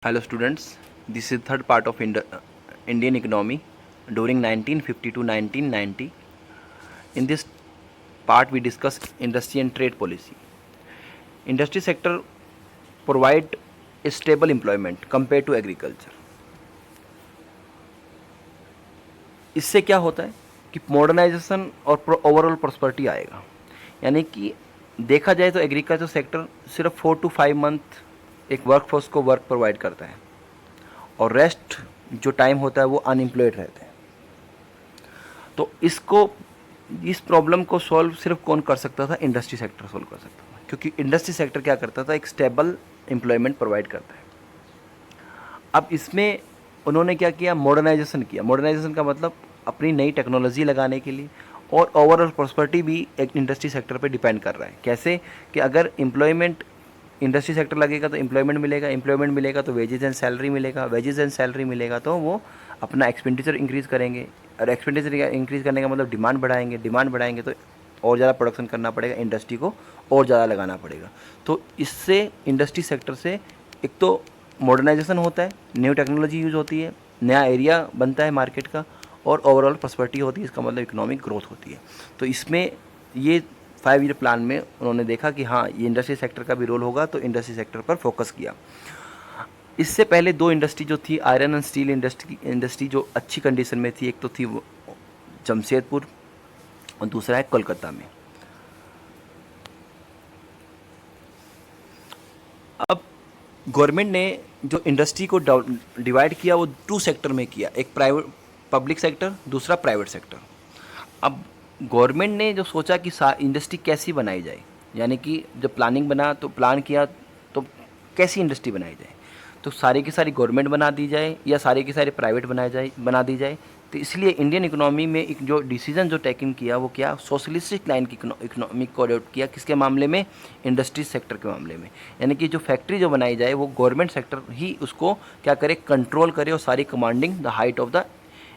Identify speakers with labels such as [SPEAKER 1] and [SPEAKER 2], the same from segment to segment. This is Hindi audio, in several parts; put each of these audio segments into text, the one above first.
[SPEAKER 1] Hello students, this is third part of Indian economy during 1950 to 1990. In this part we discuss industry and trade policy. Industry sector provide a stable employment compared to agriculture. इससे क्या होता है कि मॉडर्नाइजेशन और ओवरऑल प्रॉस्पेरिटी आएगा। यानी कि देखा जाए तो एग्रीकल्चर सेक्टर सिर्फ 4 to 5 मंथ एक वर्कफोर्स को वर्क प्रोवाइड करता है और रेस्ट जो टाइम होता है वो अनएम्प्लॉयड रहते हैं। तो इस प्रॉब्लम को सॉल्व सिर्फ कौन कर सकता था? इंडस्ट्री सेक्टर सॉल्व कर सकता था, क्योंकि इंडस्ट्री सेक्टर क्या करता था? एक स्टेबल एम्प्लॉयमेंट प्रोवाइड करता है। अब इसमें उन्होंने क्या किया? मॉडर्नाइजेशन किया। मॉडर्नाइजेशन का मतलब अपनी नई टेक्नोलॉजी लगाने के लिए, और ओवरऑल प्रॉस्पेरिटी भी एक इंडस्ट्री सेक्टर पे डिपेंड कर रहा है। कैसे कि अगर एम्प्लॉयमेंट इंडस्ट्री सेक्टर लगेगा तो एम्प्लॉयमेंट मिलेगा तो वेजेस एंड सैलरी मिलेगा, वेजेस एंड सैलरी मिलेगा तो वो अपना एक्सपेंडिचर इंक्रीज़ करेंगे, और एक्सपेंडिचर इंक्रीज़ करने का मतलब डिमांड बढ़ाएंगे तो और ज़्यादा प्रोडक्शन करना पड़ेगा, इंडस्ट्री को और ज़्यादा लगाना पड़ेगा। तो इससे इंडस्ट्री सेक्टर से एक तो मॉडर्नाइजेशन होता है, न्यू टेक्नोलॉजी यूज़ होती है, नया एरिया बनता है मार्केट का, और ओवरऑल प्रॉस्पेरिटी होती है। इसका मतलब इकोनॉमिक ग्रोथ होती है। तो इसमें ये 5 ईयर प्लान में उन्होंने देखा कि हाँ, ये इंडस्ट्री सेक्टर का भी रोल होगा, तो इंडस्ट्री सेक्टर पर फोकस किया। इससे पहले 2 इंडस्ट्री जो थी, आयरन एंड स्टील इंडस्ट्री जो अच्छी कंडीशन में थी, एक तो थी जमशेदपुर और दूसरा है कोलकाता में। अब गवर्नमेंट ने जो इंडस्ट्री को डिवाइड किया वो 2 सेक्टर में किया, एक पब्लिक सेक्टर, दूसरा प्राइवेट सेक्टर। अब गवर्नमेंट ने जो सोचा कि इंडस्ट्री कैसी बनाई जाए, यानी कि जब प्लान किया तो कैसी इंडस्ट्री बनाई जाए, तो सारी की सारी गवर्नमेंट बना दी जाए या सारी की सारी प्राइवेट बना दी जाए। तो इसलिए इंडियन इकोनॉमी में एक जो डिसीजन जो टेकिंग किया वो क्या? सोशलिस्टिक लाइन की इकोनॉमिक को अडोप्ट किया। किसके मामले में? इंडस्ट्री सेक्टर के मामले में। यानी कि जो फैक्ट्री जो बनाई जाए वो गवर्नमेंट सेक्टर ही उसको क्या करे? कंट्रोल करे, और सारी commanding the height of the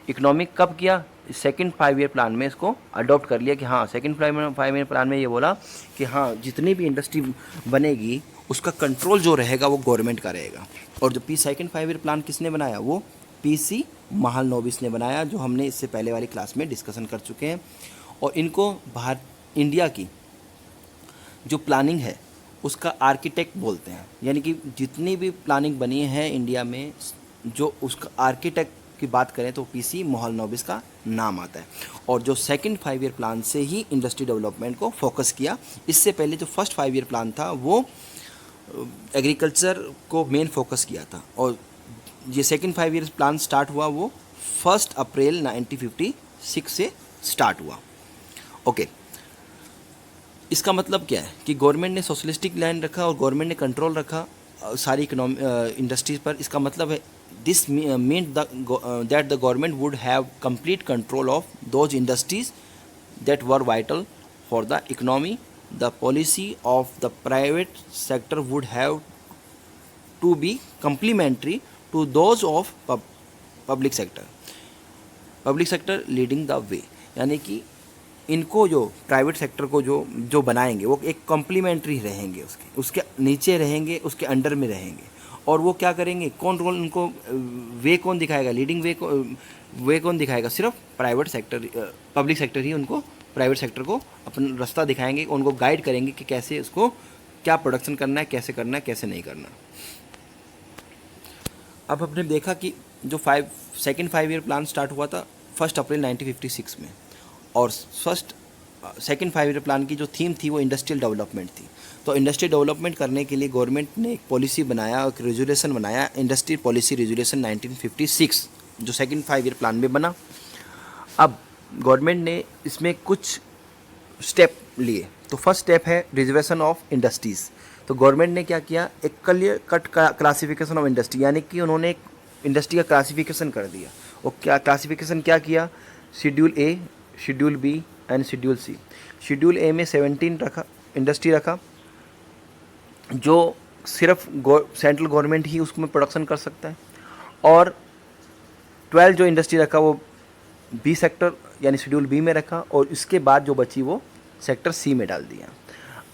[SPEAKER 1] economic. कब किया? सेकंड 5 ईयर प्लान में इसको अडॉप्ट कर लिया कि हाँ, सेकंड 5 ईयर प्लान में ये बोला कि हाँ, जितनी भी इंडस्ट्री बनेगी उसका कंट्रोल जो रहेगा वो गवर्नमेंट का रहेगा। और जो सेकंड 5 ईयर प्लान किसने बनाया? वो पीसी महालनोबिस ने बनाया, जो हमने इससे पहले वाली क्लास में डिस्कशन कर चुके हैं। और इनको इंडिया की जो प्लानिंग है उसका आर्किटेक्ट बोलते हैं। यानी कि जितनी भी प्लानिंग बनी है इंडिया में, जो उसका आर्किटेक्ट की बात करें तो पीसी महालनोबिस का नाम आता है। और जो सेकंड 5 ईयर प्लान से ही इंडस्ट्री डेवलपमेंट को फोकस किया। इससे पहले जो फर्स्ट 5 ईयर प्लान था वो एग्रीकल्चर को मेन फोकस किया था। और ये सेकंड 5 ईयर प्लान स्टार्ट हुआ वो 1 अप्रैल 1956 से स्टार्ट हुआ। ओके, इसका मतलब क्या है कि गवर्नमेंट ने सोशलिस्टिक लाइन रखा और गवर्नमेंट ने कंट्रोल रखा सारी इंडस्ट्रीज पर। इसका मतलब है this mean that the government would have complete control of those industries that were vital for the economy. The policy of the private sector would have to be complementary to those of public sector leading the way. यानी कि इनको जो प्राइवेट सेक्टर को जो बनाएंगे वो एक कॉम्प्लीमेंट्री रहेंगे, उसके नीचे रहेंगे, उसके अंडर में रहेंगे। और वो क्या करेंगे? कौन रोल उनको वे कौन दिखाएगा? लीडिंग वे कौन दिखाएगा? सिर्फ पब्लिक सेक्टर ही उनको, प्राइवेट सेक्टर को अपना रास्ता दिखाएंगे, उनको गाइड करेंगे कि कैसे उसको क्या प्रोडक्शन करना है, कैसे करना है, कैसे नहीं करना। अब हमने देखा कि जो सेकंड 5 ईयर प्लान स्टार्ट हुआ था 1 अप्रैल 1956 में, और सेकंड 5 ईयर प्लान की जो थीम थी वो इंडस्ट्रियल डेवलपमेंट थी। तो इंडस्ट्रियल डेवलपमेंट करने के लिए गवर्नमेंट ने एक पॉलिसी बनाया, एक रेजुलेशन बनाया, इंडस्ट्री पॉलिसी रेजुलेशन 1956, जो सेकंड 5 ईयर प्लान में बना। अब गवर्नमेंट ने इसमें कुछ स्टेप लिए। तो फर्स्ट स्टेप है रिजर्वेशन ऑफ इंडस्ट्रीज़। तो गवर्नमेंट ने क्या किया? एक clear cut classification of industry, यानी कि उन्होंने एक इंडस्ट्री का क्लासिफिकेशन कर दिया। और क्या क्लासिफिकेशन क्या किया? Schedule A, schedule B and schedule C. Schedule A में 17 इंडस्ट्री रखा, जो सिर्फ सेंट्रल गवर्नमेंट ही उसमें प्रोडक्शन कर सकता है। और 12 जो इंडस्ट्री रखा वो बी सेक्टर यानी शेड्यूल बी में रखा, और इसके बाद जो बची वो सेक्टर सी में डाल दिया।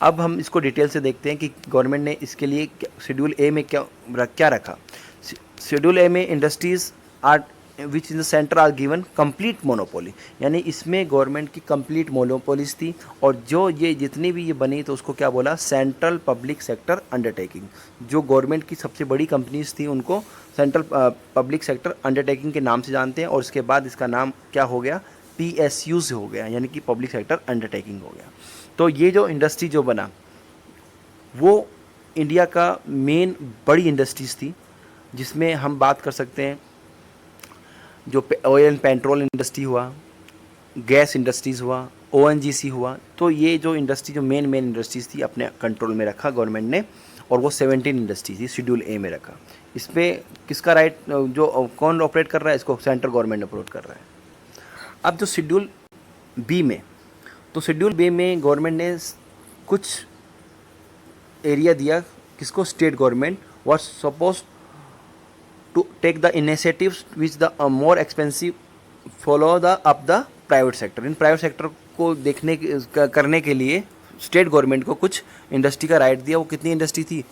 [SPEAKER 1] अब हम इसको डिटेल से देखते हैं कि गवर्नमेंट ने इसके लिए शेड्यूल ए में क्या रखा। शेड्यूल ए में industries are which in the center are given complete monopoly, यानी इसमें गवर्नमेंट की कंप्लीट मोनोपोलीज थी। और जो ये जितनी भी ये बनी तो उसको क्या बोला, सेंट्रल पब्लिक सेक्टर अंडरटेकिंग। जो गवर्नमेंट की सबसे बड़ी कंपनीज थी उनको सेंट्रल पब्लिक सेक्टर अंडरटेकिंग के नाम से जानते हैं, और उसके बाद इसका नाम क्या हो गया, PSU से हो गया, यानी कि पब्लिक सेक्टर अंडरटेकिंग हो गया। तो ये जो इंडस्ट्री जो बना वो इंडिया का मेन बड़ी इंडस्ट्रीज़ थी, जिसमें हम बात कर सकते हैं जो ऑयल एंड पेट्रोल इंडस्ट्री हुआ, गैस इंडस्ट्रीज़ हुआ, ONGC हुआ। तो ये जो इंडस्ट्री जो मेन इंडस्ट्रीज़ थी अपने कंट्रोल में रखा गवर्नमेंट ने, और वो 17 इंडस्ट्री थी शेड्यूल ए में रखा। इस पर किसका राइट, जो कौन ऑपरेट कर रहा है, इसको सेंट्रल गवर्नमेंट ऑपरेट कर रहा है। अब जो शेड्यूल बी में, तो शेड्यूल बी में गवर्नमेंट ने कुछ एरिया दिया, किसको, state government was suppose to take the initiatives which the more expensive follow the up the private sector. इन प्राइवेट सेक्टर को देखने करने के लिए स्टेट गवर्नमेंट को कुछ इंडस्ट्री का राइट दिया। वो कितनी इंडस्ट्री थी,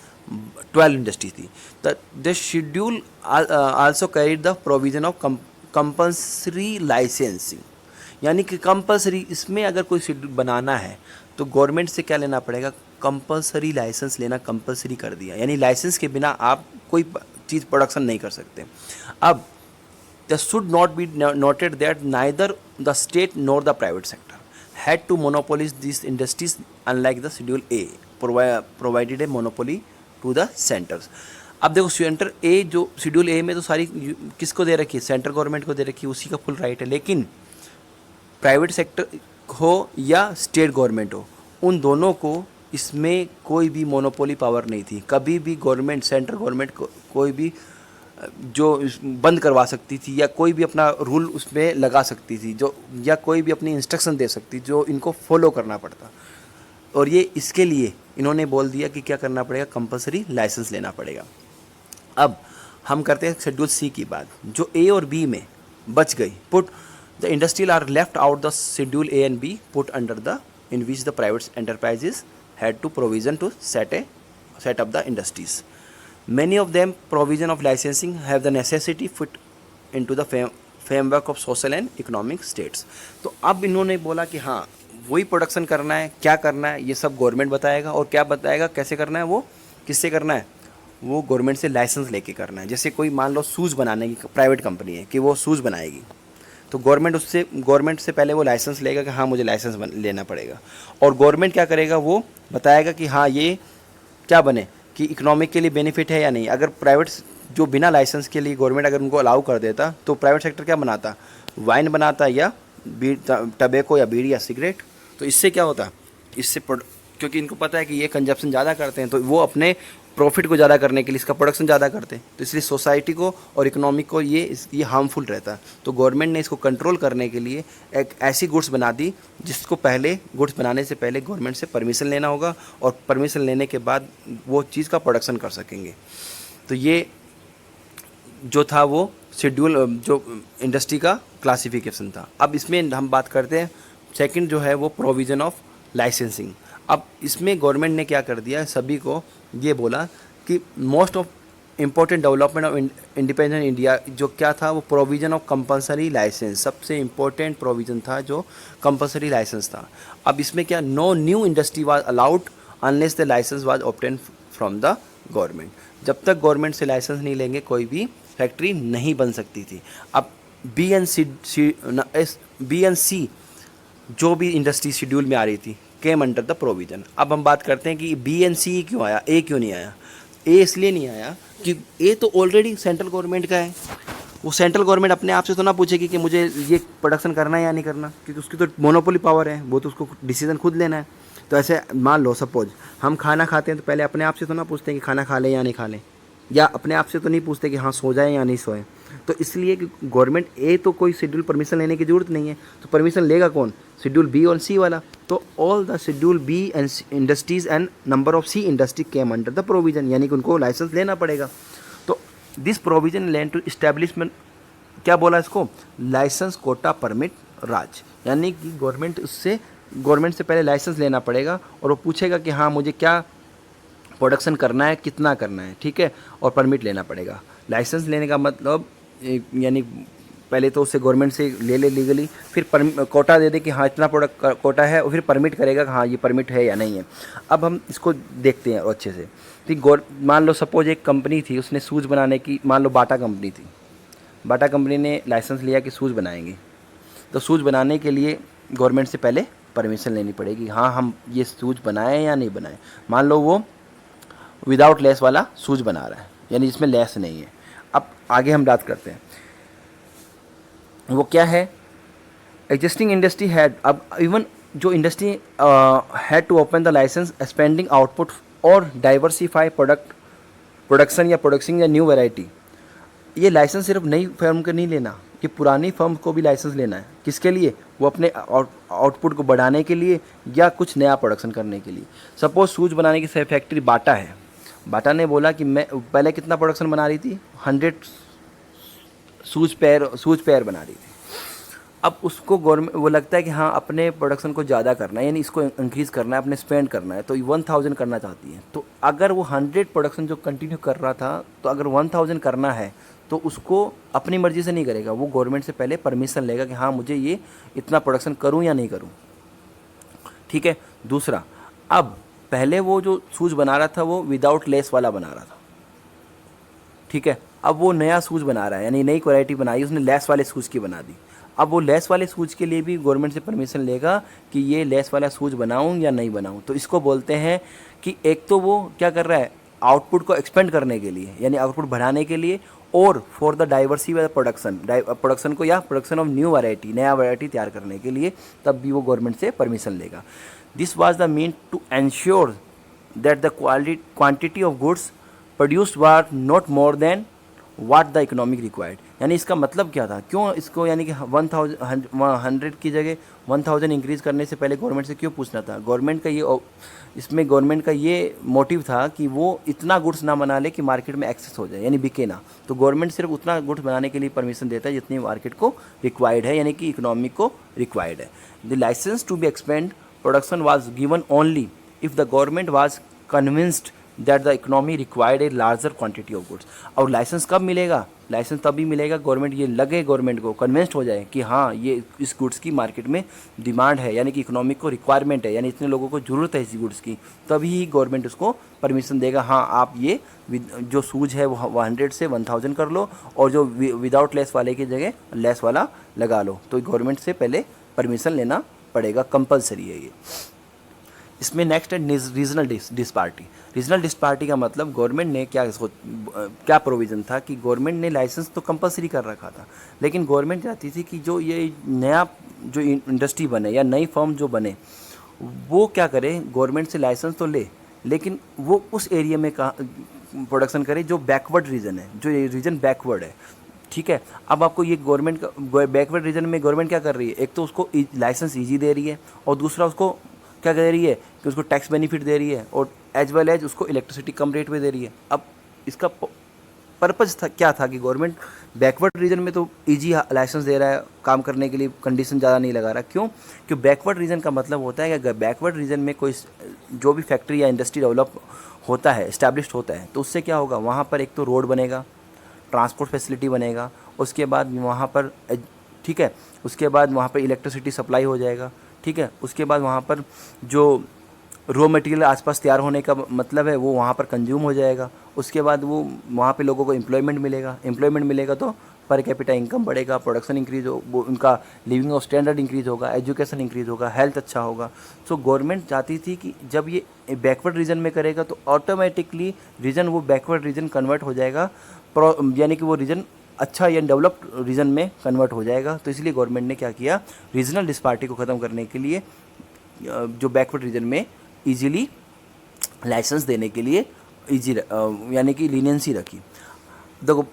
[SPEAKER 1] 12 इंडस्ट्री थी। The schedule also carried the provision of compulsory licensing, यानी कि कंपल्सरी, इसमें अगर कोई शेड्यूल बनाना है तो गवर्नमेंट से क्या लेना पड़ेगा, कंपल्सरी लाइसेंस लेना कंपल्सरी कर दिया, यानी लाइसेंस के बिना आप कोई चीज़ प्रोडक्शन नहीं कर सकते। अब there should not be noted that neither the state nor the private sector had to monopolize these industries, unlike the Schedule A provided a monopoly to the centers। अब देखो सेंटर ए, जो शेड्यूल ए में तो सारी किसको दे रखी है, सेंट्रल गवर्नमेंट को दे रखी है, उसी का फुल राइट है। लेकिन प्राइवेट सेक्टर हो या स्टेट गवर्नमेंट हो, उन दोनों को इसमें कोई भी मोनोपोली पावर नहीं थी। कभी भी गवर्नमेंट, सेंट्रल गवर्नमेंट को कोई भी जो बंद करवा सकती थी, या कोई भी अपना रूल उसमें लगा सकती थी, जो या कोई भी अपनी इंस्ट्रक्शन दे सकती, जो इनको फॉलो करना पड़ता। और ये इसके लिए इन्होंने बोल दिया कि क्या करना पड़ेगा, कंपलसरी लाइसेंस लेना पड़ेगा। अब हम करते हैं शेड्यूल सी की बात, जो ए और बी में बच गई। Put the industrial are left out the schedule A and B put under the in which the private enterprises had to provision to set up the industries. Many of them provision of licensing have the necessity fit into the framework of social and economic states। तो अब इन्होंने बोला कि हाँ वही प्रोडक्शन करना है, क्या करना है ये सब गवर्नमेंट बताएगा, और क्या बताएगा कैसे करना है, वो किससे करना है, वो गवर्नमेंट से लाइसेंस लेके करना है। जैसे कोई मान लो शूज़ बनाने की प्राइवेट कंपनी है कि वो शूज़ बनाएगी, तो गवर्नमेंट से पहले वो लाइसेंस लेगा कि हाँ मुझे लाइसेंस लेना पड़ेगा। और गवर्नमेंट क्या करेगा, वो बताएगा कि हाँ ये क्या बने, कि इकोनॉमिक के लिए बेनिफिट है या नहीं। अगर प्राइवेट जो बिना लाइसेंस के लिए गवर्नमेंट अगर उनको अलाउ कर देता, तो प्राइवेट सेक्टर क्या बनाता, वाइन बनाता, या टबैको या बीड़ी या सिगरेट। तो इससे क्या होता, इससे क्योंकि इनको पता है कि ये कंजप्शन ज़्यादा करते हैं, तो वो अपने प्रॉफिट को ज़्यादा करने के लिए इसका प्रोडक्शन ज़्यादा करते हैं, तो इसलिए सोसाइटी को और इकोनॉमिक को ये हार्मफुल रहता है। तो गवर्नमेंट ने इसको कंट्रोल करने के लिए एक ऐसी गुड्स बना दी जिसको पहले गुड्स बनाने से पहले गवर्नमेंट से परमिशन लेना होगा, और परमिशन लेने के बाद वो चीज़ का प्रोडक्शन कर सकेंगे। तो ये जो था वो शेड्यूल, जो इंडस्ट्री का क्लासिफिकेशन था। अब इसमें हम बात करते हैं सेकंड जो है वो प्रोविज़न ऑफ लाइसेंसिंग। अब इसमें गवर्नमेंट ने क्या कर दिया, सभी को ये बोला कि most of important development of independent India जो क्या था, वो प्रोविज़न ऑफ कंपलसरी लाइसेंस, सबसे इम्पोर्टेंट प्रोविज़न था जो कंपलसरी लाइसेंस था। अब इसमें क्या, no new industry was allowed unless the license was obtain from the government. जब तक गवर्नमेंट से लाइसेंस नहीं लेंगे कोई भी फैक्ट्री नहीं बन सकती थी। अब बी एंड सी जो भी इंडस्ट्री शेड्यूल में आ रही थी केम अंडर द प्रोविज़न। अब हम बात करते हैं कि बी एंड सी क्यों आया, ए क्यों नहीं आया। ए इसलिए नहीं आया कि ए तो ऑलरेडी सेंट्रल गवर्नमेंट का है, वो सेंट्रल गवर्नमेंट अपने आप से तो ना पूछेगी कि मुझे ये प्रोडक्शन करना है या नहीं करना, क्योंकि उसकी तो मोनोपोली पावर है, वो तो उसको डिसीजन खुद लेना है। तो ऐसे मान लो सपोज हम खाना खाते हैं तो पहले अपने आप से तो ना पूछते हैं कि खाना खा लें या नहीं खा लें, या अपने आप से तो नहीं पूछते कि हाँ सो जाए या नहीं सोए। तो इसलिए कि गवर्नमेंट ए तो कोई शेड्यूल परमिशन लेने की ज़रूरत नहीं है, तो परमिशन लेगा कौन, शेड्यूल बी और सी वाला। तो all the schedule B and industries and number of C industry came under the provision, यानी कि उनको लाइसेंस लेना पड़ेगा। तो this provision land to establishment, क्या बोला इसको, लाइसेंस कोटा परमिट राज, यानी कि गवर्नमेंट से पहले लाइसेंस लेना पड़ेगा, और वो पूछेगा कि हाँ मुझे क्या प्रोडक्शन करना है, कितना करना है, ठीक है, और परमिट लेना पड़ेगा। लाइसेंस लेने का मतलब यानी पहले तो उससे गवर्नमेंट से ले लीगली, फिर कोटा दे दे कि हाँ इतना प्रोडक्ट कोटा है, और फिर परमिट करेगा कि हाँ ये परमिट है या नहीं है। अब हम इसको देखते हैं अच्छे से। तो मान लो सपोज एक कंपनी थी, उसने शूज़ बनाने की, मान लो बाटा कंपनी थी, बाटा कंपनी ने लाइसेंस लिया कि शूज़ बनाएंगे। तो शूज़ बनाने के लिए गवर्नमेंट से पहले परमिशन लेनी पड़ेगी, हाँ हम ये शूज़ बनाएं या नहीं बनाएं। मान लो वो विदाउट लेस वाला शूज़ बना रहा है, यानी जिसमें लेस नहीं है। अब आगे हम बात करते हैं, वो क्या है, एग्जिस्टिंग इंडस्ट्री हैड, अब इवन जो industry had to open the license expanding output और डाइवर्सिफाई प्रोडक्शन या प्रोडक्शन या न्यू वैरायटी। ये लाइसेंस सिर्फ नई फर्म को नहीं लेना, ये पुरानी फर्म को भी लाइसेंस लेना है। किसके लिए? वो अपने आउटपुट को बढ़ाने के लिए या कुछ नया प्रोडक्शन करने के लिए। सपोज शूज़ बनाने की फैक्ट्री बाटा है, बाटा ने बोला कि मैं पहले कितना प्रोडक्शन बना रही थी, 100 शूज़ पेयर बना रही थी। अब उसको गवर्नमेंट वो लगता है कि हाँ अपने प्रोडक्शन को ज़्यादा करना है, यानी इसको इंक्रीज़ करना है, अपने स्पेंड करना है, तो 1000 करना चाहती है। तो अगर वो 100 प्रोडक्शन जो कंटिन्यू कर रहा था, तो अगर 1000 करना है तो उसको अपनी मर्ज़ी से नहीं करेगा, वो गवर्नमेंट से पहले परमिशन लेगा कि हाँ मुझे ये इतना प्रोडक्शन करूँ या नहीं करूँ, ठीक है। दूसरा, अब पहले वो जो शूज़ बना रहा था वो विदाउट लेस वाला बना रहा था, ठीक है। अब वो नया शूज़ बना रहा है, यानी नई क्वालिटी बनाई, उसने लेस वाले शूज़ की बना दी। अब वो लेस वाले शूज़ के लिए भी गवर्नमेंट से परमिशन लेगा कि ये लेस वाला शूज़ बनाऊं या नहीं बनाऊं। तो इसको बोलते हैं कि एक तो वो क्या कर रहा है, आउटपुट को एक्सपेंड करने के लिए, यानी आउटपुट बढ़ाने के लिए, और फॉर द डाइवर्सिफाई प्रोडक्शन को या प्रोडक्शन ऑफ न्यू वैरायटी, नया वैरायटी तैयार करने के लिए, तब भी वो गवर्नमेंट से परमिशन लेगा। This was the mean to ensure that the quantity of goods produced were not more than what the economic required. यानी इसका मतलब क्या था, क्यों इसको यानी कि 100 की जगह 1000 इंक्रीज़ करने से पहले गवर्नमेंट से क्यों पूछना था? गवर्नमेंट का ये, इसमें गवर्नमेंट का ये मोटिव था कि वो इतना गुड्स ना बना ले कि मार्केट में एक्सेस हो जाए, यानी बिके ना। तो गवर्नमेंट सिर्फ उतना गुड्स बनाने के लिए परमिशन देता है जितनी मार्केट को रिक्वायर्ड है, यानी कि इकोनॉमिक को रिक्वायर्ड है। The license to be expand production was given only if the government was convinced that the economy required a larger quantity of goods. और लाइसेंस कब मिलेगा? लाइसेंस तभी मिलेगा गवर्नमेंट ये लगे, गवर्नमेंट को कन्विंस्ड हो जाए कि हाँ ये इस गुड्स की मार्केट में डिमांड है, यानी कि इकोनॉमिक को रिक्वायरमेंट है, यानी इतने लोगों को ज़रूरत है इस गुड्स की, तभी ही गवर्नमेंट उसको परमिशन देगा। हाँ आप ये जो शूज है वो 100 से 1000 कर लो, और जो विदाउट लेस वाले की जगह लेस वाला लगा लो। तो गवर्नमेंट से पहले परमिशन लेना पड़ेगा, कंपलसरी है ये। इसमें नेक्स्ट है रीजनल डिस्पार्टी। रीजनल डिस्पार्टी का मतलब गवर्नमेंट ने क्या प्रोविज़न था कि गवर्नमेंट ने लाइसेंस तो कंपलसरी कर रखा था, लेकिन गवर्नमेंट चाहती थी कि जो ये नया जो इंडस्ट्री बने या नई फर्म जो बने, वो क्या करे, गवर्नमेंट से लाइसेंस तो ले, लेकिन वो उस एरिया में प्रोडक्शन करे जो बैकवर्ड रीजन है, जो ये रीजन बैकवर्ड है, ठीक है। अब आपको ये गवर्नमेंट का बैकवर्ड रीजन में गवर्नमेंट क्या कर रही है, एक तो उसको लाइसेंस ईजी दे रही है, और दूसरा उसको क्या दे रही है कि उसको टैक्स बेनिफिट दे रही है, और एज वेल एज उसको इलेक्ट्रिसिटी कम रेट पे दे रही है। अब इसका पर्पज़ था क्या था कि गवर्नमेंट बैकवर्ड रीजन में तो इजी लाइसेंस दे रहा है काम करने के लिए, कंडीशन ज़्यादा नहीं लगा रहा। क्यों? क्योंकि बैकवर्ड रीजन का मतलब होता है कि अगर बैकवर्ड रीजन में कोई जो भी फैक्ट्री या इंडस्ट्री डेवलप होता है, इस्टेब्लिश्ड होता है, तो उससे क्या होगा, वहाँ पर एक तो रोड बनेगा, ट्रांसपोर्ट फैसिलिटी बनेगा, उसके बाद वहाँ पर, ठीक है, उसके बाद वहाँ पर इलेक्ट्रिसिटी सप्लाई हो जाएगा, ठीक है, उसके बाद वहाँ पर जो रॉ मटेरियल आसपास तैयार होने का मतलब है वो वहाँ पर कंज्यूम हो जाएगा, उसके बाद वो वहाँ पे लोगों को एम्प्लॉयमेंट मिलेगा तो पर कैपिटा इनकम बढ़ेगा, प्रोडक्शन इंक्रीज हो, वो उनका लिविंग ऑफ स्टैंडर्ड इंक्रीज होगा, एजुकेशन इंक्रीज होगा, हेल्थ अच्छा होगा। सो गवर्नमेंट चाहती थी कि जब ये बैकवर्ड रीजन में करेगा तो ऑटोमेटिकली रीजन वो बैकवर्ड रीजन कन्वर्ट हो जाएगा, यानी कि वो रीजन अच्छा या डेवलप्ड रीजन में कन्वर्ट हो जाएगा। तो इसलिए गवर्नमेंट ने क्या किया, रीजनल डिस्पार्टी को ख़त्म करने के लिए जो बैकवर्ड रीजन में इजीली लाइसेंस देने के लिए यानी कि लीनियंसी रखी। The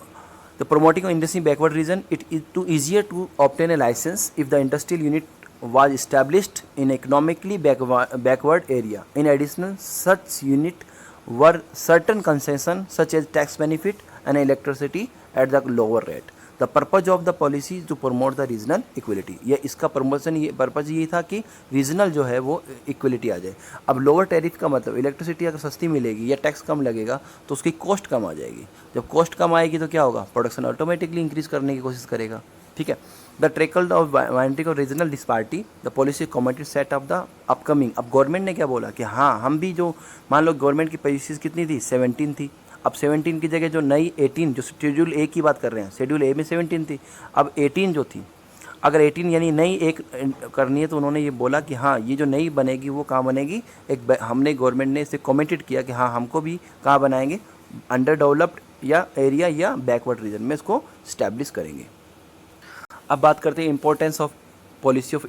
[SPEAKER 1] promoting industry backward region, it is too easier to obtain a license if the industrial unit was established in economically backward area. In addition, such unit were certain concessions such as tax benefit and electricity at the lower rate. The purpose of the policy to promote the regional equality, ये इसका प्रमोशन, ये पर्पज ये था कि रीजनल जो है वो इक्वलिटी आ जाए। अब लोअर टैरिफ का मतलब इलेक्ट्रिसिटी अगर सस्ती मिलेगी या टैक्स कम लगेगा तो उसकी कॉस्ट कम आ जाएगी। जब कॉस्ट कम आएगी तो क्या होगा, प्रोडक्शन ऑटोमेटिकली इंक्रीज करने की कोशिश करेगा। ठीक है, the tackle of widening of regional disparity the policy committed set of the upcoming. अब गवर्नमेंट ने क्या बोला कि हाँ हम भी जो, मान लो गवर्नमेंट की पॉलिसीज कितनी थी, 17 थी, अब 17 की जगह जो नई 18, जो शेड्यूल ए की बात कर रहे हैं, शेड्यूल ए में 17 थी, अब 18 जो थी, अगर 18 यानी नई एक करनी है तो उन्होंने ये बोला कि हाँ ये जो नई बनेगी वो कहाँ बनेगी, हमने गवर्नमेंट ने इसे कमेंटेड किया कि हाँ हमको भी कहाँ बनाएंगे, अंडर डेवलप्ड या एरिया या बैकवर्ड रीजन में इसको स्टैब्लिश करेंगे। अब बात करते हैं importance of policy of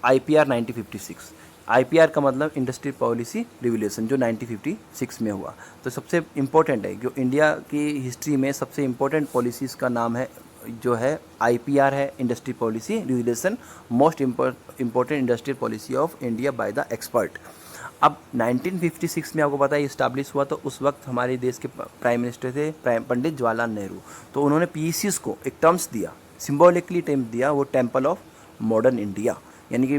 [SPEAKER 1] IPR 1956। IPR का मतलब इंडस्ट्री पॉलिसी रिवोल्यूशन, जो 1956 में हुआ। तो सबसे इम्पोर्टेंट है, जो इंडिया की हिस्ट्री में सबसे इम्पोर्टेंट पॉलिसीज़ का नाम है जो है IPR है, industry policy revolution, most important industrial policy of India by the expert. अब 1956 में आपको पता है इस्टाब्लिश हुआ, तो उस वक्त हमारे देश के प्राइम मिनिस्टर थे पंडित जवाहरलाल नेहरू। तो उन्होंने PECs को एक टर्म्स दिया, सिम्बॉलिकली टर्म दिया, वो टेम्पल ऑफ मॉडर्न इंडिया, यानी कि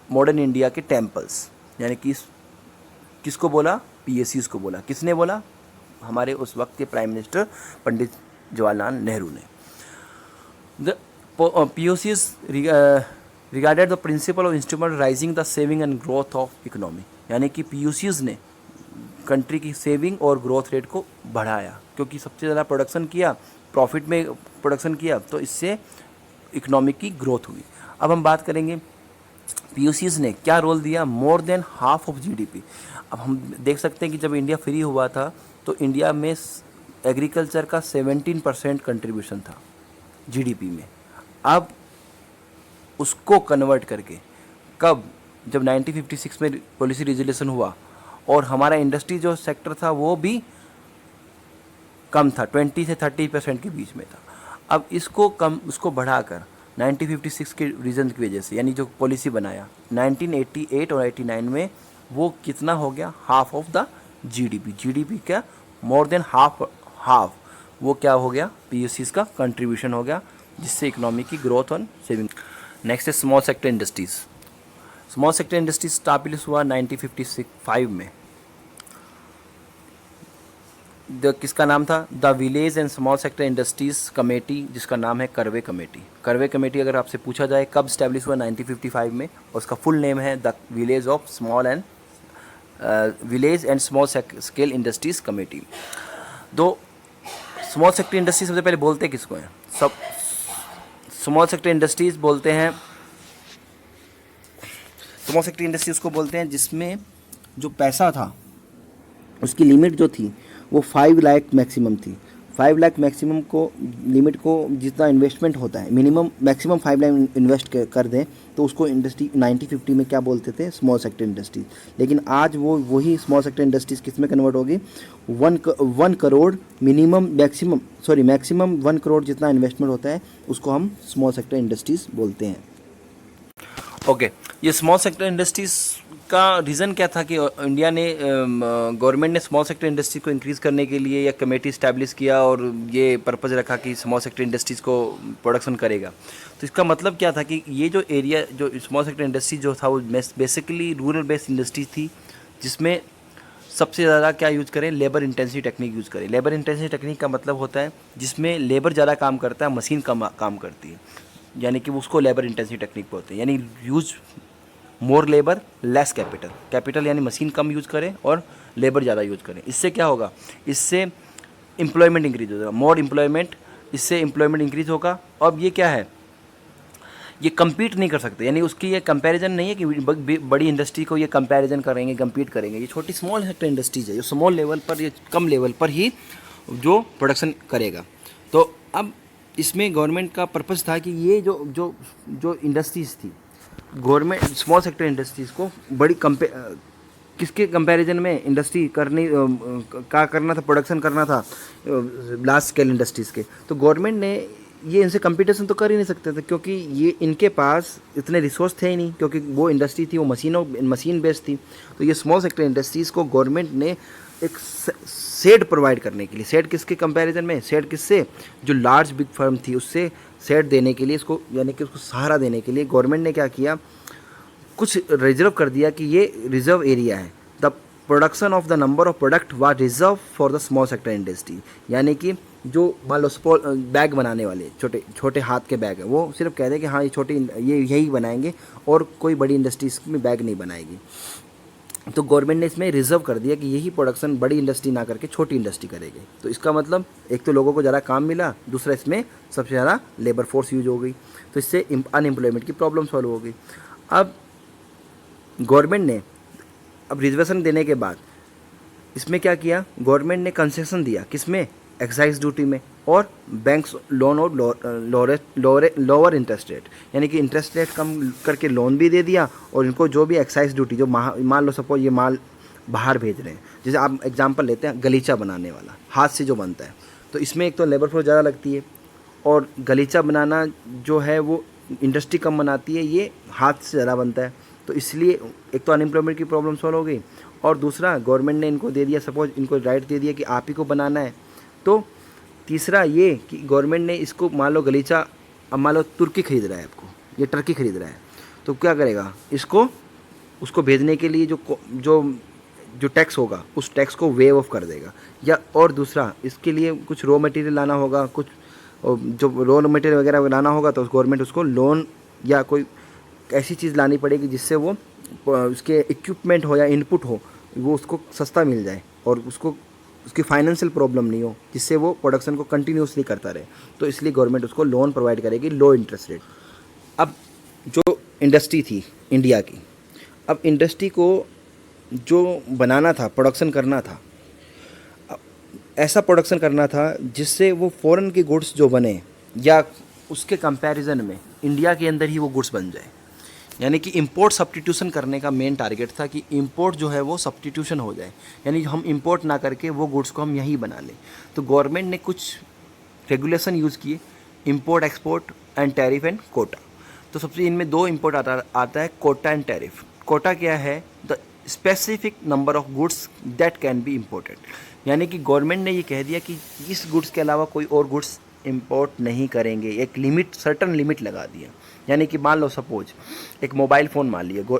[SPEAKER 1] मॉडर्न इंडिया के टेम्पल्स, यानी कि किसको बोला, PECs को बोला। किसने बोला, हमारे उस वक्त के प्राइम मिनिस्टर पंडित जवाहरलाल नेहरू ने। The PECs regarded the principle of instrument rising the saving and growth of economy, यानी कि PECs ने कंट्री की सेविंग और ग्रोथ रेट को बढ़ाया, क्योंकि सबसे ज़्यादा प्रोडक्शन किया, प्रॉफिट में प्रोडक्शन किया, तो इससे इकोनॉमी की ग्रोथ हुई। अब हम बात करेंगे PECs ने क्या रोल दिया, more than half of GDP। अब हम देख सकते हैं कि जब इंडिया फ्री हुआ था तो इंडिया में एग्रीकल्चर का 17% कंट्रीब्यूशन था GDP में। अब उसको कन्वर्ट करके कब, जब 1956 में पॉलिसी रिजोल्यूशन हुआ और हमारा इंडस्ट्री जो सेक्टर था वो भी कम था, 20 से 30% के बीच में था। अब उसको बढ़ाकर 1956 के रीजन की वजह से, यानी जो पॉलिसी बनाया 1988 और 89 में, वो कितना हो गया, हाफ ऑफ द GDP क्या, मोर देन हाफ वो क्या हो गया, PECs का कंट्रीब्यूशन हो गया, जिससे इकोनॉमी की ग्रोथ और सेविंग। नेक्स्ट है small sector industries. Small sector industries establish हुआ 1955 में। किसका नाम था, the village and small sector industries committee, जिसका नाम है करवे कमेटी। करवे कमेटी अगर आपसे पूछा जाए कब स्टैब्लिश हुआ, 1955 में, और उसका फुल नेम है the village and small scale industries committee. दो स्मॉल सेक्टर इंडस्ट्री सबसे पहले बोलते किसको हैं, सब स्मॉल सेक्टर इंडस्ट्रीज बोलते हैं, स्मॉल सेक्टर इंडस्ट्रीज को बोलते हैं जिसमें जो पैसा था उसकी लिमिट जो थी वो 5 लाख मैक्सिमम थी। 5 लाख मैक्सिमम को लिमिट को जितना इन्वेस्टमेंट होता है, मिनिमम मैक्सिमम 5 लाख इन्वेस्ट कर दें तो उसको इंडस्ट्री 1950 में क्या बोलते थे, स्मॉल सेक्टर इंडस्ट्रीज। लेकिन आज वही स्मॉल सेक्टर इंडस्ट्रीज किस में कन्वर्ट होगी, 1 करोड़ मैक्सिमम 1 करोड़ जितना इन्वेस्टमेंट होता है उसको हम स्मॉल सेक्टर इंडस्ट्रीज बोलते हैं। ओके, ये स्मॉल सेक्टर इंडस्ट्रीज का रीज़न क्या था कि इंडिया ने गवर्नमेंट ने स्मॉल सेक्टर इंडस्ट्री को इंक्रीज़ करने के लिए या कमेटी इस्टेब्लिश किया और ये पर्पज़ रखा कि स्मॉल सेक्टर इंडस्ट्रीज़ को प्रोडक्शन करेगा। तो इसका मतलब क्या था कि ये जो एरिया, जो स्मॉल सेक्टर इंडस्ट्री जो था वो बेसिकली रूरल बेस्ड इंडस्ट्री थी, जिसमें सबसे ज़्यादा क्या यूज़ करें, लेबर इंटेंसिव टेक्निक यूज़ करें। लेबर इंटेंसिव टेक्निक का मतलब होता है जिसमें लेबर ज़्यादा काम करता है, मशीन कम काम करती है, यानी कि उसको लेबर इंटेंसिव टेक्निक बोलते हैं। यानी यूज़ मोर लेबर लेस कैपिटल यानी मशीन कम यूज़ करें और लेबर ज़्यादा यूज़ करें। इससे क्या होगा, इससे एम्प्लॉयमेंट इंक्रीज होगा, मोर एम्प्लॉयमेंट, इससे एम्प्लॉयमेंट इंक्रीज होगा। अब ये क्या है, ये कम्पीट नहीं कर सकते, यानी उसकी ये कंपैरिजन नहीं है कि बड़ी इंडस्ट्री को ये कंपैरिजन करेंगे, कम्पीट करेंगे। ये छोटी स्मॉल सेक्टर इंडस्ट्रीज है जो स्मॉल लेवल पर, ये कम लेवल पर ही जो प्रोडक्शन करेगा। तो अब इसमें गवर्नमेंट का पर्पज़ था कि ये जो इंडस्ट्रीज़ थी, गवर्नमेंट स्मॉल सेक्टर इंडस्ट्रीज़ को बड़ी किसके कंपैरिजन में इंडस्ट्री करना था, प्रोडक्शन करना था लार्ज स्केल इंडस्ट्रीज़ के। तो गवर्नमेंट ने ये इनसे कंपटीशन तो कर ही नहीं सकते थे, क्योंकि ये इनके पास इतने रिसोर्स थे ही नहीं, क्योंकि वो इंडस्ट्री थी वो मशीन बेस्ड थी। तो ये स्मॉल सेक्टर इंडस्ट्रीज़ को गवर्नमेंट ने एक सेड प्रोवाइड करने के लिए, सेड किसके कंपैरिजन में, सेड किससे, जो लार्ज बिग फर्म थी उससे सेड देने के लिए, इसको यानी कि उसको सहारा देने के लिए गवर्नमेंट ने क्या किया, कुछ रिजर्व कर दिया कि ये रिजर्व एरिया है। The production of the number of product was reserve for the small sector industry, यानी कि जो मान लो बैग बनाने वाले छोटे छोटे हाथ के बैग है, वो सिर्फ कह दें कि हाँ ये छोटे ये यही बनाएंगे और कोई बड़ी इंडस्ट्री इसमें बैग नहीं बनाएगी। तो गवर्नमेंट ने इसमें रिजर्व कर दिया कि यही प्रोडक्शन बड़ी इंडस्ट्री ना करके छोटी इंडस्ट्री करेगी। तो इसका मतलब एक तो लोगों को ज़्यादा काम मिला, दूसरा इसमें सबसे ज़्यादा लेबर फोर्स यूज हो गई, तो इससे अनएम्प्लॉयमेंट की प्रॉब्लम सॉल्व हो गई। अब गवर्नमेंट ने अब रिजर्वेशन देने के बाद इसमें क्या किया, गवर्नमेंट ने कंसेशन दिया किसमें, एक्साइज ड्यूटी में, और बैंक्स लोन और लोअर इंटरेस्ट रेट, यानी कि इंटरेस्ट रेट कम करके लोन भी दे दिया, और इनको जो भी एक्साइज ड्यूटी जो मान लो सपोज ये माल बाहर भेज रहे हैं, जैसे आप एग्जांपल लेते हैं गलीचा बनाने वाला, हाथ से जो बनता है, तो इसमें एक तो लेबर फोर्स ज़्यादा लगती है, और गलीचा बनाना जो है वो इंडस्ट्री कम बनाती है, ये हाथ से ज़्यादा बनता है। तो इसलिए एक तो अनएम्प्लॉयमेंट की प्रॉब्लम सॉल्व हो गई, और दूसरा गवर्नमेंट ने इनको दे दिया, सपोज इनको राइट दे दिया कि आप ही को बनाना है। तो तीसरा ये कि गवर्नमेंट ने इसको मान लो गलीचा, अब मान लो तुर्की खरीद रहा है आपको, ये टर्की खरीद रहा है, तो क्या करेगा, इसको उसको भेजने के लिए जो टैक्स होगा उस टैक्स को वेव ऑफ कर देगा। या और दूसरा इसके लिए कुछ रॉ मटेरियल लाना होगा, कुछ जो रॉ मटेरियल वगैरह लाना होगा, तो गवर्नमेंट उसको लोन या कोई ऐसी चीज़ लानी पड़ेगी जिससे वो उसके इक्विपमेंट हो या इनपुट हो वो उसको सस्ता मिल जाए, और उसकी फाइनेंशियल प्रॉब्लम नहीं हो, जिससे वो प्रोडक्शन को कंटिन्यूसली करता रहे। तो इसलिए गवर्नमेंट उसको लोन प्रोवाइड करेगी लो इंटरेस्ट रेट। अब जो इंडस्ट्री थी इंडिया की, अब इंडस्ट्री को जो बनाना था, प्रोडक्शन करना था, ऐसा प्रोडक्शन करना था जिससे वो फॉरेन के गुड्स जो बने या उसके कंपैरिजन में इंडिया के अंदर ही वो गुड्स बन जाए, यानी कि इंपोर्ट सब्स्टिट्यूशन करने का मेन टारगेट था कि इंपोर्ट जो है वो सब्स्टिट्यूशन हो जाए, यानी हम इंपोर्ट ना करके वो गुड्स को हम यहीं बना लें। तो गवर्नमेंट ने कुछ रेगुलेशन यूज़ किए, import export and tariff and quota. तो सबसे इनमें दो इंपोर्ट आता है कोटा एंड टैरिफ। कोटा क्या है, the specific number of goods that can be imported, यानी कि गवर्नमेंट ने ये कह दिया कि इस गुड्स के अलावा कोई और गुड्स इंपोर्ट नहीं करेंगे, एक लिमिट, सर्टन लिमिट लगा दिया। यानी कि मान लो सपोज एक मोबाइल फ़ोन मान लिया,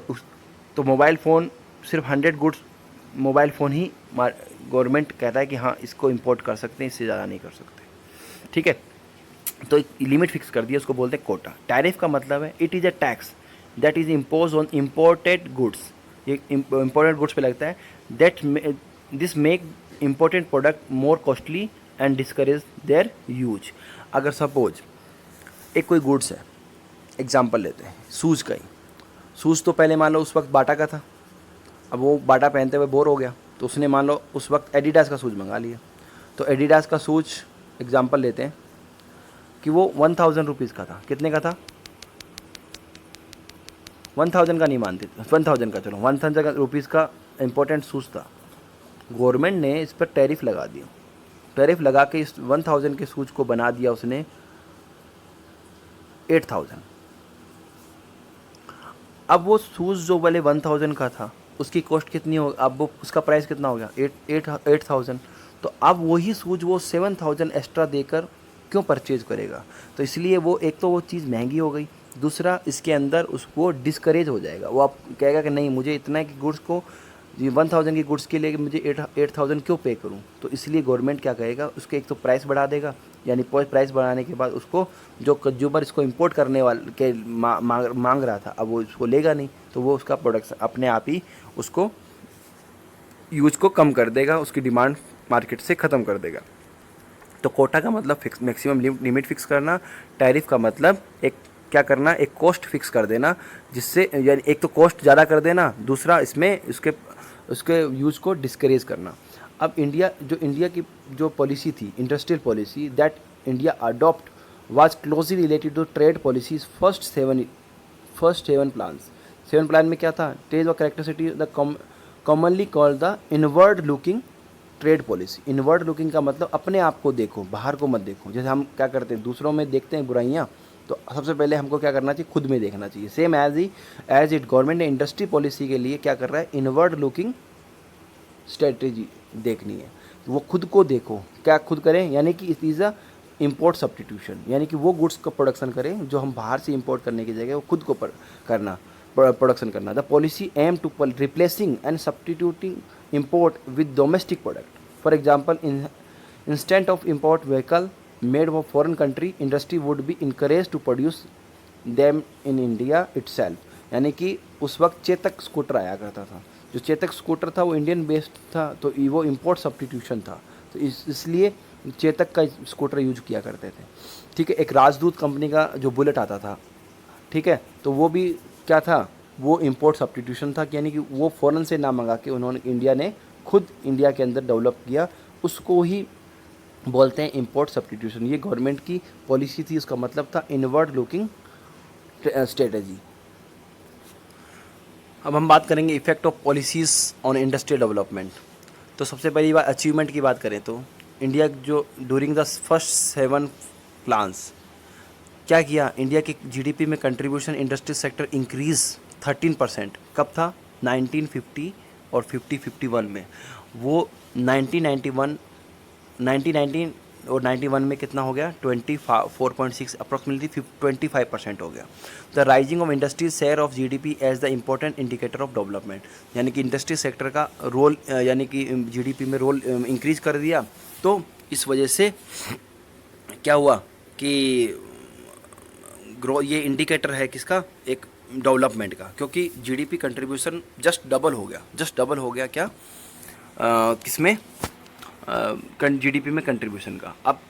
[SPEAKER 1] तो मोबाइल फ़ोन सिर्फ 100 गुड्स मोबाइल फ़ोन ही गवर्नमेंट कहता है कि हाँ इसको इंपोर्ट कर सकते हैं, इससे ज़्यादा नहीं कर सकते, ठीक है। तो एक लिमिट फिक्स कर दिया, उसको बोलते हैं कोटा। टैरिफ का मतलब है it is a tax that is impose on imported goods, ये इम्पोर्टेड गुड्स पे लगता है, that this make important product more costly and discourage their use. अगर सपोज एक कोई गुड्स है, एग्जाम्पल लेते हैं शूज़ का ही, शूज़ तो पहले मान लो उस वक्त बाटा का था, अब वो बाटा पहनते हुए बोर हो गया, तो उसने मान लो उस वक्त एडिडास का शूज़ मंगा लिया। तो एडिडास का शूज़ एग्जाम्पल लेते हैं कि वो 1000 रुपीज़ का था, कितने का था, 1000 का नहीं मानते, 1000 का, चलो 1000 रुपीज़ का इम्पोर्टेंट शूज़ था। गवर्नमेंट ने इस पर टैरिफ लगा दिया, टैरिफ लगा के इस 1000 के शूज़ को बना दिया उसने 8000। अब वो शूज़ जो वाले 1000 का था उसकी कॉस्ट कितनी हो, अब वो उसका प्राइस कितना हो गया 8000। तो अब वही शूज़ वो 7000 एक्स्ट्रा देकर क्यों परचेज करेगा, तो इसलिए वो एक तो वो चीज़ महंगी हो गई, दूसरा इसके अंदर उसको डिस्करेज हो जाएगा, वो आप कहेगा कि नहीं मुझे इतना की गुड्स को 1000 की गुड्स के लिए मुझे 8000 क्यों पे करूं। तो इसलिए गवर्नमेंट क्या कहेगा, उसके एक तो प्राइस बढ़ा देगा, यानी प्राइस बढ़ाने के बाद उसको जो कंज्यूमर इसको इंपोर्ट करने वाले के मांग रहा था, अब वो उसको लेगा नहीं, तो वो उसका प्रोडक्शन अपने आप ही उसको यूज को कम कर देगा, उसकी डिमांड मार्केट से ख़त्म कर देगा। तो कोटा का मतलब फिक्स मैक्सिमम लिमिट फिक्स करना, टैरिफ का मतलब एक क्या करना, एक कॉस्ट फिक्स कर देना, जिससे यानी एक तो कॉस्ट ज़्यादा कर देना, दूसरा इसमें उसके यूज़ को डिस्करेज करना। अब इंडिया की जो पॉलिसी थी, industrial policy that India adopt was closely related to trade policies first seven plans. 7 plan में क्या था, ट्रेड और characteristic the commonly called the inward looking trade policy. Inward looking का मतलब अपने आप को देखो, बाहर को मत देखो। जैसे हम क्या करते हैं, दूसरों में देखते हैं बुराइयाँ, तो सबसे पहले हमको क्या करना चाहिए, खुद में देखना चाहिए। सेम एज इट गवर्नमेंट ने इंडस्ट्री पॉलिसी के लिए क्या कर रहा है, इनवर्ड लुकिंग स्ट्रेटेजी देखनी है। तो वो खुद को देखो, क्या खुद करें, यानी कि it is a import substitution, यानी कि वो गुड्स का प्रोडक्शन करें जो हम बाहर से इंपोर्ट करने की जगह वो खुद को करना, प्रोडक्शन करना। The policy aim to replacing and substituting import with domestic product. For example, instant of import vehicle made for foreign country, industry would be encourage to produce them in India itself. यानी कि उस वक्त चेतक स्कूटर आया करता था, जो चेतक स्कूटर था वो इंडियन बेस्ड था, तो वो इम्पोर्ट सब्सटीट्यूशन था, तो इसलिए चेतक का स्कूटर यूज किया करते थे। ठीक है, एक राजदूत कंपनी का जो बुलेट आता था, ठीक है, तो वो भी क्या था, वो इम्पोर्ट सब्सटीट्यूशन था, यानी कि वो फ़ॉरेन से ना मंगा के उन्होंने इंडिया ने खुद इंडिया के अंदर डेवलप किया, उसको ही बोलते हैं इम्पोर्ट सब्सटीट्यूशन। ये गवर्नमेंट की पॉलिसी थी, उसका मतलब था इनवर्ड लुकिंग स्ट्रेटजी। अब हम बात करेंगे effect of policies on industrial development. तो सबसे पहली बात अचीवमेंट की बात करें तो इंडिया जो ड्यूरिंग द फर्स्ट 7 प्लान्स क्या किया, इंडिया के जीडीपी में कंट्रीब्यूशन इंडस्ट्री सेक्टर इंक्रीज 13%। कब था, 1950 और 50-51 में। वो 1919 और 91 में कितना हो गया, 24.6, अप्रॉक्सीमेटली 25% हो गया। The rising of industry share of GDP as the important indicator of development, यानी कि इंडस्ट्री सेक्टर का रोल, यानी कि जीडीपी में रोल इंक्रीज कर दिया। तो इस वजह से क्या हुआ कि ग्रो, ये इंडिकेटर है किसका, एक डेवलपमेंट का, क्योंकि जीडीपी कंट्रीब्यूशन जस्ट डबल हो गया क्या, किसमें, जीडीपी में कंट्रीब्यूशन का। अब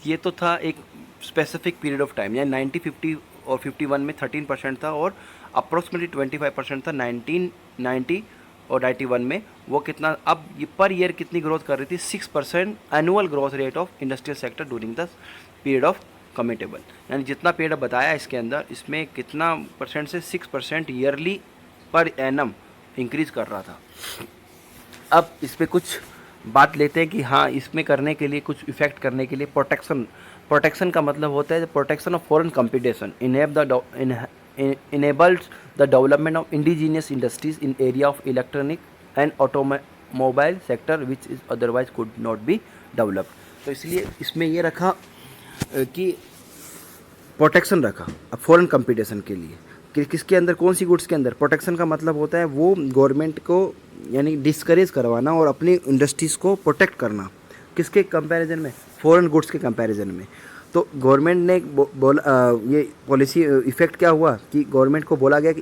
[SPEAKER 1] ये तो था एक स्पेसिफिक पीरियड ऑफ टाइम, यानी 1950 और 51 में 13% था और अप्रोक्सीमेटली 25% था 1990 और 91 में। वो कितना, अब ये पर ईयर कितनी ग्रोथ कर रही थी, 6% annual growth rate of industrial sector during the period of committable, यानी जितना पीरियड बताया इसके अंदर, इसमें कितना परसेंट से 6% ईयरली पर एनम इंक्रीज कर रहा था। अब इस पर कुछ बात लेते हैं कि हाँ, इसमें करने के लिए, कुछ इफेक्ट करने के लिए प्रोटेक्शन का मतलब होता है protection of foreign competition, enables the development of indigenous industries in area of electronic and automobile sector which is otherwise could not be developed। तो इसलिए इसमें ये रखा कि प्रोटेक्शन रखा अब फॉरेन कंपटीशन के लिए कि किसके अंदर, कौन सी गुड्स के अंदर। प्रोटेक्शन का मतलब होता है वो गवर्नमेंट को यानी डिस्करेज करवाना और अपनी इंडस्ट्रीज़ को प्रोटेक्ट करना, किसके कंपैरिजन में, फॉरेन गुड्स के कंपैरिजन में। तो गवर्नमेंट ने बोला, ये पॉलिसी इफेक्ट क्या हुआ कि गवर्नमेंट को बोला गया कि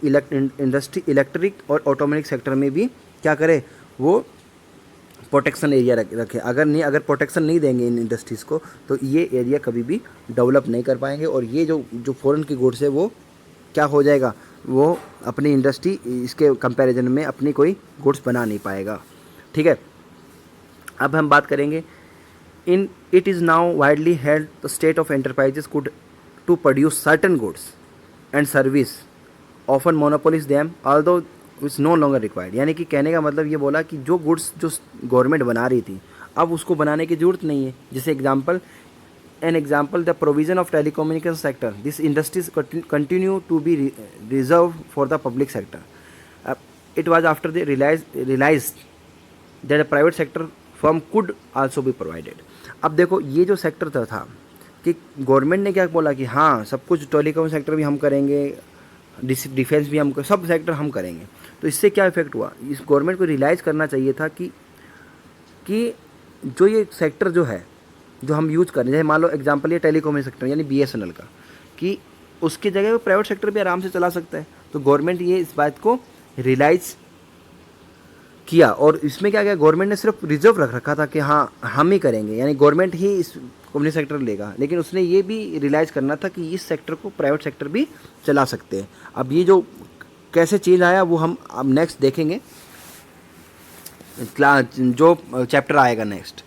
[SPEAKER 1] इंडस्ट्री, इलेक्ट्रिक और ऑटोमेटिक सेक्टर में भी क्या करे, वो प्रोटेक्शन एरिया रखे। अगर प्रोटेक्शन नहीं देंगे इन इंडस्ट्रीज़ को तो ये एरिया कभी भी डेवलप नहीं कर पाएंगे, और ये जो फॉरेन की गुड्स है वो क्या हो जाएगा, वो अपनी इंडस्ट्री इसके कंपैरिजन में अपनी कोई गुड्स बना नहीं पाएगा। ठीक है, अब हम बात करेंगे it is now widely held the state of enterprises could to produce certain goods and service often monopolize them although it's no longer required। यानी कि कहने का मतलब ये बोला कि जो गुड्स जो गवर्नमेंट बना रही थी अब उसको बनाने की ज़रूरत नहीं है। जैसे an example the provision of telecommunication sector, this industries continue to be reserved for the public sector। It was after they realized that a private sector firm could also be provided। अब देखो ये जो सेक्टर था कि गवर्नमेंट ने क्या बोला कि हाँ सब कुछ, टेलीकॉम सेक्टर भी हम करेंगे, डिफेंस भी हम, सब सेक्टर हम करेंगे। तो इससे क्या इफेक्ट हुआ, इस गवर्नमेंट को रियलाइज़ करना चाहिए था कि जो ये सेक्टर जो है जो हम यूज़ कर रहे हैं, जैसे मान लो एग्जांपल ये टेलीकॉम सेक्टर यानी BSNL का, कि उसकी जगह वो प्राइवेट सेक्टर भी आराम से चला सकता है। तो गवर्नमेंट ये इस बात को रियलाइज़ किया और इसमें क्या किया, गवर्नमेंट ने सिर्फ रिजर्व रख रखा था कि हाँ हम ही करेंगे, यानी गवर्नमेंट ही इस कम्युनिटी सेक्टर लेगा, लेकिन उसने ये भी रियलाइज़ करना था कि इस सेक्टर को प्राइवेट सेक्टर भी चला सकते हैं। अब ये जो कैसे चेंज आया वो हम अब नेक्स्ट देखेंगे, जो चैप्टर आएगा नेक्स्ट।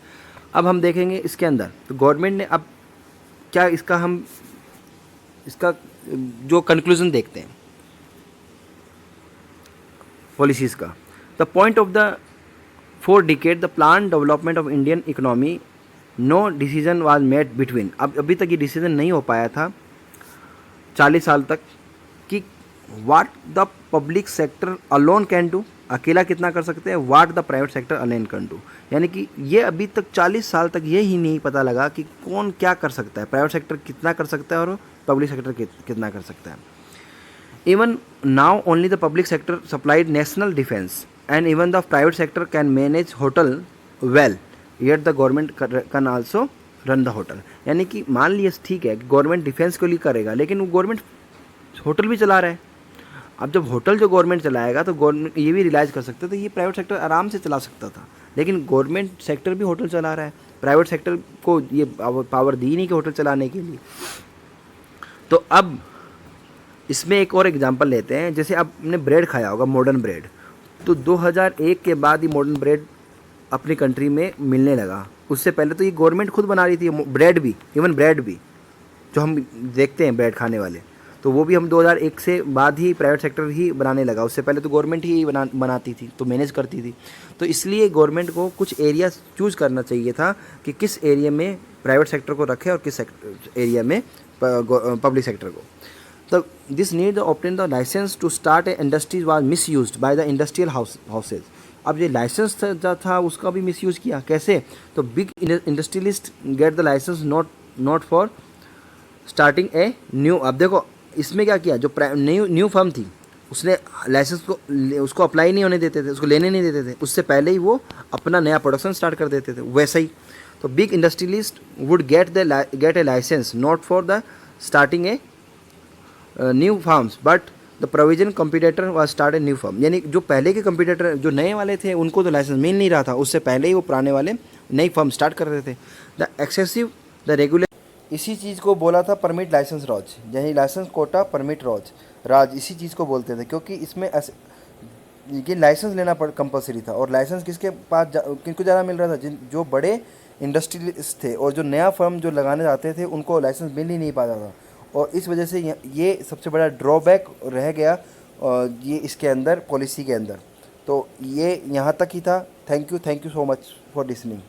[SPEAKER 1] अब हम देखेंगे इसके अंदर तो गवर्नमेंट ने अब क्या, इसका जो कंक्लूजन देखते हैं पॉलिसीज़ का। The point of the 4 decade the planned development of Indian economy, no decision was made between। अब अभी तक ये डिसीजन नहीं हो पाया था 40 साल तक कि what the public sector alone can do, अकेला कितना कर सकते हैं, what the private sector alone can do. यानी कि ये अभी तक 40 साल तक ये ही नहीं पता लगा कि कौन क्या कर सकता है, प्राइवेट सेक्टर कितना कर सकता है और पब्लिक सेक्टर कितना कर सकता है। Even now only the public sector supplied national defence and even the private sector can manage hotel well, yet the government can also run the hotel. यानी कि मान लिए ठीक है कि गवर्नमेंट डिफेंस के लिए करेगा, लेकिन वो गवर्नमेंट होटल भी चला रहा है। अब जब होटल जो गवर्नमेंट चलाएगा तो गवर्नमेंट ये भी रियलाइज़ कर सकता था ये प्राइवेट सेक्टर आराम से चला सकता था, लेकिन गवर्नमेंट सेक्टर भी होटल चला रहा है, प्राइवेट सेक्टर को ये पावर दी नहीं कि होटल चलाने के लिए। तो अब इसमें एक और एग्जांपल लेते हैं, जैसे आपने ब्रेड खाया होगा, मॉडर्न ब्रेड, तो 2001 के बाद ही मॉडर्न ब्रेड अपनी कंट्री में मिलने लगा। उससे पहले तो ये गवर्नमेंट खुद बना रही थी ब्रेड भी, इवन ब्रेड भी जो हम देखते हैं ब्रेड खाने वाले, तो वो भी हम 2001 से बाद ही प्राइवेट सेक्टर ही बनाने लगा। उससे पहले तो गवर्नमेंट ही बनाती थी, तो मैनेज करती थी। तो इसलिए गवर्नमेंट को कुछ एरिया चूज़ करना चाहिए था कि किस एरिया में प्राइवेट सेक्टर को रखे और किस एरिया में पब्लिक सेक्टर को। तो this need the obtain the license to start a industries was misused by the industrial houses. अब ये लाइसेंस था उसका भी मिसयूज़ किया। कैसे? तो big industrialist get the license not for starting a new. अब देखो इसमें क्या किया, जो न्यू फर्म थी उसने लाइसेंस को उसको अप्लाई नहीं होने देते थे, उसको लेने नहीं देते थे, उससे पहले ही वो अपना नया प्रोडक्शन स्टार्ट कर देते थे। वैसे ही तो big industrialist would get a license not for the starting a new farms but the provision competitor was start a new firm. यानी जो पहले के कंपटीटर जो नए वाले थे उनको तो लाइसेंस मिल नहीं रहा था, उससे पहले ही वो पुराने वाले नई फर्म स्टार्ट कर रहे थे। द एक्सेसिव द रेगुलर, इसी चीज़ को बोला था परमिट लाइसेंस राज, यही लाइसेंस कोटा परमिट राज इसी चीज़ को बोलते थे, क्योंकि इसमें ऐसे ये लाइसेंस लेना कंपलसरी था। और लाइसेंस किसके पास किनको ज़्यादा मिल रहा था, जो बड़े इंडस्ट्रियलिस्ट थे और जो नया फर्म जो लगाने जाते थे उनको लाइसेंस मिल ही नहीं पाता था। और इस वजह से ये सबसे बड़ा ड्रॉबैक रह गया ये इसके अंदर पॉलिसी के अंदर। तो ये यहाँ तक ही था। Thank you so much for listening.